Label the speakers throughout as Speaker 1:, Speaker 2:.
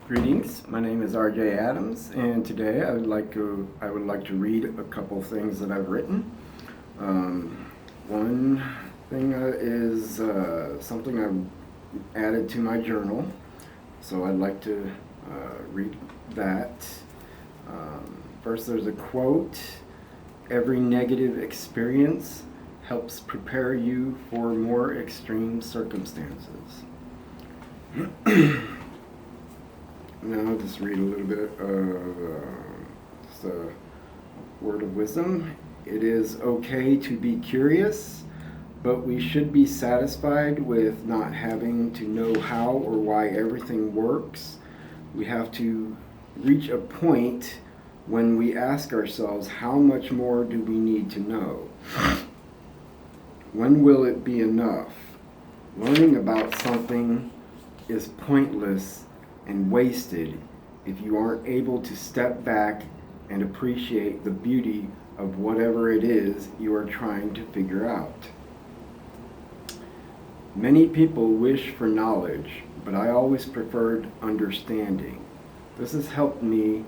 Speaker 1: Greetings. My name is R.J. Adams, and today I would like to read a couple things that I've written. One thing is something I've added to my journal, so I'd like to read that. First, there's a quote: "Every negative experience helps prepare you for more extreme circumstances." Now I'll just read a little bit of just a word of wisdom. It is okay to be curious, but we should be satisfied with not having to know how or why everything works. We have to reach a point when we ask ourselves, how much more do we need to know? When will it be enough? Learning about something is pointless and wasted if you aren't able to step back and appreciate the beauty of whatever it is you are trying to figure out. Many people wish for knowledge, but I always preferred understanding. This has helped me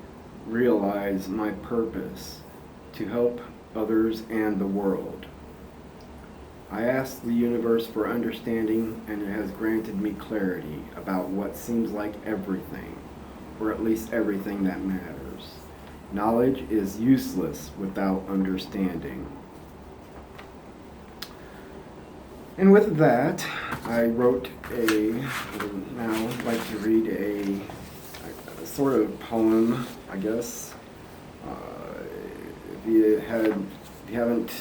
Speaker 1: realize my purpose: to help others and the world. I asked the universe for understanding, and it has granted me clarity about what seems like everything, or at least everything that matters. Knowledge is useless without understanding. And with that, I wrote now I'd like to read a sort of poem, I guess. If you haven't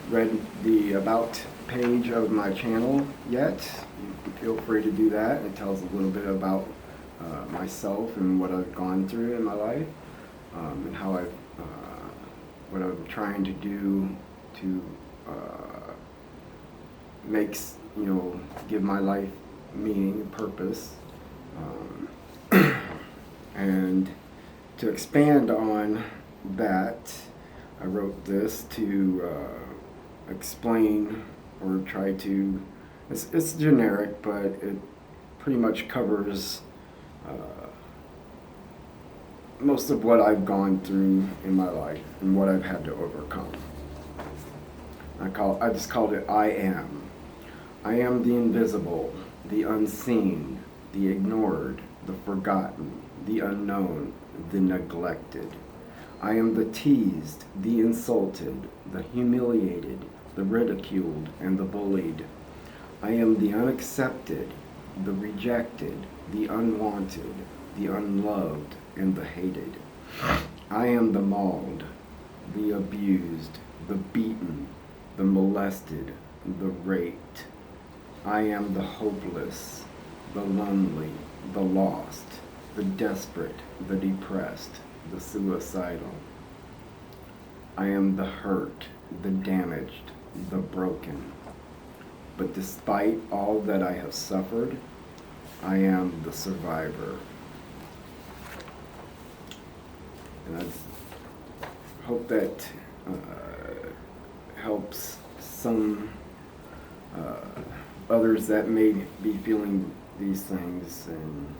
Speaker 1: read the About page of my channel yet, you feel free to do that. It tells a little bit about myself and what I've gone through in my life, and how what I'm trying to do to give my life meaning and purpose. And to expand on that, I wrote this to explain or try to, it's generic, but it pretty much covers most of what I've gone through in my life and what I've had to overcome. I just called it I Am. I am the invisible, the unseen, the ignored, the forgotten, the unknown, the neglected. I am the teased, the insulted, the humiliated, the ridiculed, and the bullied. I am the unaccepted, the rejected, the unwanted, the unloved, and the hated. I am the mauled, the abused, the beaten, the molested, the raped. I am the hopeless, the lonely, the lost, the desperate, the depressed, the suicidal. I am the hurt, the damaged, the broken. But despite all that I have suffered, I am the survivor. And I hope that helps some others that may be feeling these things, and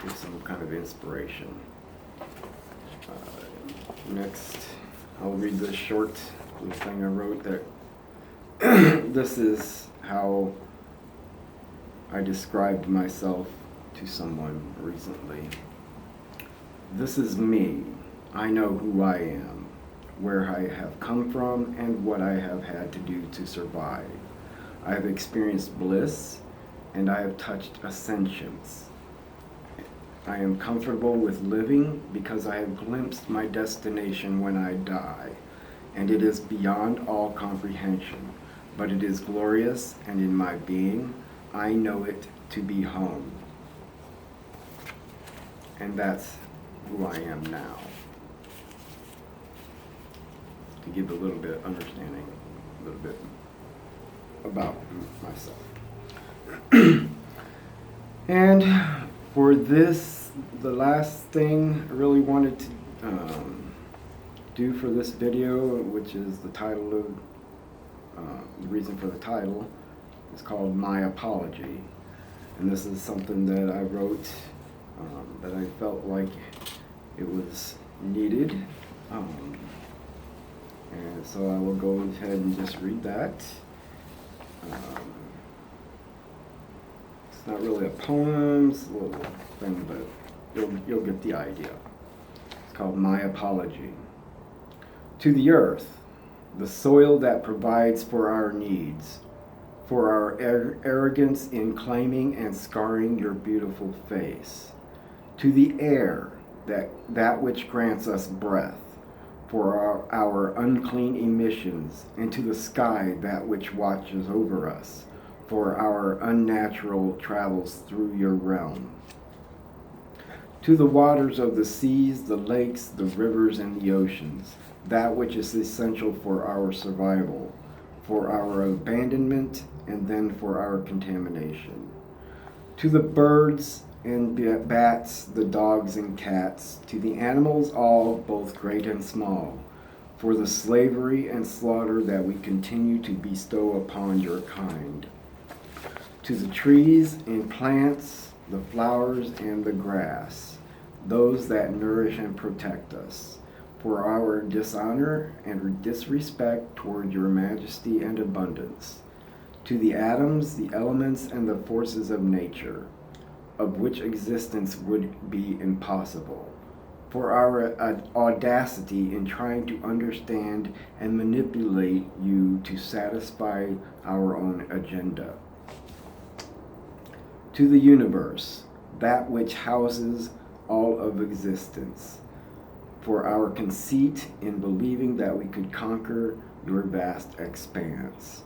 Speaker 1: give some kind of inspiration. Next, I'll read this short little thing I wrote that this is how I described myself to someone recently. This is me. I know who I am, where I have come from, and what I have had to do to survive. I have experienced bliss, and I have touched ascensions. I am comfortable with living because I have glimpsed my destination when I die, and it is beyond all comprehension, but it is glorious, and in my being, I know it to be home. And that's who I am now. To give a little bit of understanding, a little bit about myself. And for this, the last thing I really wanted to do for this video, which is the title of, the reason for the title, is called My Apology. And this is something that I wrote that I felt like it was needed. And so I will go ahead and just read that. It's not really a poem, it's a little thing, but you'll get the idea. It's called My Apology. To the earth, the soil that provides for our needs, for our arrogance in claiming and scarring your beautiful face. To the air, that which grants us breath, for our unclean emissions, and to the sky, that which watches over us, for our unnatural travels through your realm. To the waters of the seas, the lakes, the rivers, and the oceans, that which is essential for our survival, for our abandonment, and then for our contamination. To the birds and bats, the dogs and cats, to the animals all, both great and small, for the slavery and slaughter that we continue to bestow upon your kind. To the trees and plants, the flowers and the grass, those that nourish and protect us, for our dishonor and disrespect toward your majesty and abundance. To the atoms, the elements, and the forces of nature, of which existence would be impossible, for our audacity in trying to understand and manipulate you to satisfy our own agenda. To the universe, that which houses all of existence, for our conceit in believing that we could conquer your vast expanse.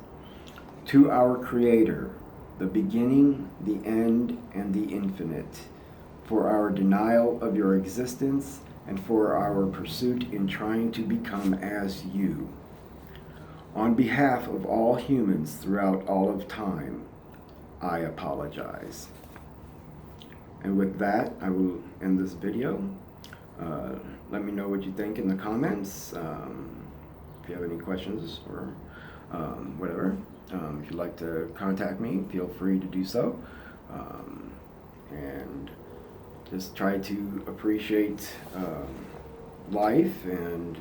Speaker 1: To our Creator, the beginning, the end, and the infinite, for our denial of your existence and for our pursuit in trying to become as you. On behalf of all humans throughout all of time, I apologize. And with that, I will end this video. Let me know what you think in the comments. If you have any questions or whatever. If you'd like to contact me, feel free to do so. And just try to appreciate life and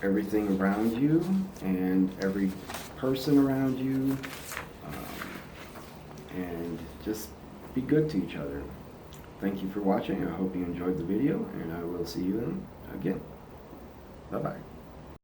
Speaker 1: everything around you and every person around you. And just be good to each other. Thank you for watching. I hope you enjoyed the video, and I will see you again. Bye-bye.